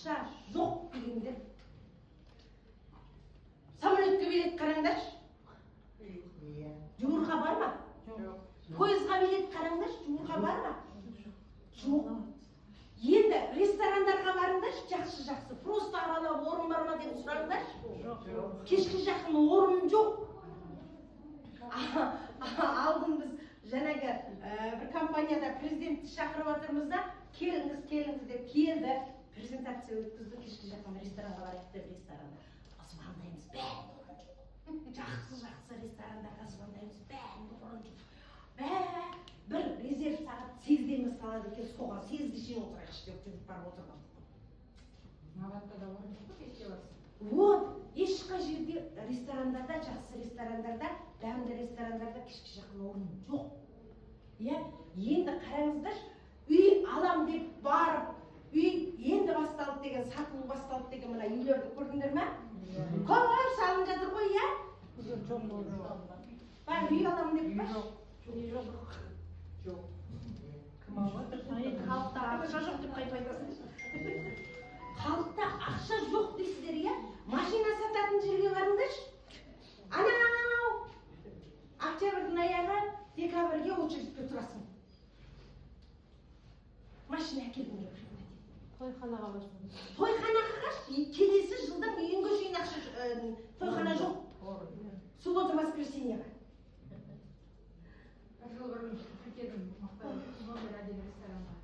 ақша жоқ дегендер. Самолетке билет қараңдаршы. Жұмырға бар ма? Жоқ. Пойызға билет қараңдаршы, жұмырға бар ма? Жоқ. Енді ресторандарға барыңдаршы, жақсы. Просто аралап орын бар ма деп сұраңдаршы. Кешкі жақын орын жоқ. Алдын біз жаңағы бір компанияда президентті шақырып отырмыз да, келіңіз деп келді. Презентация өткізді, кешкі жақын ресторанға барайық деп ресторанда. Звондаймыз, бәрі жақсы ресторандарға звондаймыз, бәрі бір резерв сағат 8-ден басталады екен, соған 8-де шейін отырайықшы деп жүріп барып отырған. Мағатта да орын жоқ па кешке барсың? Вот, ешқай жерде ресторандарда, жақсы ресторандарда, дәмді ресторандарда кешкі жақын орын жоқ. Енді қараңыздаршы, үй алам деп барып, үй енді басталды деген, сатылу басталды деген мына үйлерді көрдіңдер ме? Көп салынып жатыр ғой, иә? Бар, үй алам деп бар? Жоқ. Кім алып отыр? Халықта ақша жоқ деп қайтып айтасың. Халықта ақша жоқ дейсіздер, иә? Машина сататын жерге барыңдаршы. Анау! Октябрьдің аяғы декабрьге очередьке тұрасың. Машина әкелдің деп жүрмеді. Тойханаға барсың. Тойханаға қаш, келесі жылдан үйінге жиын ақша тойхана жоқ. Суббота-воскресеньеға. Бір жыл бұрын кетедім, номер 1 ресторанға.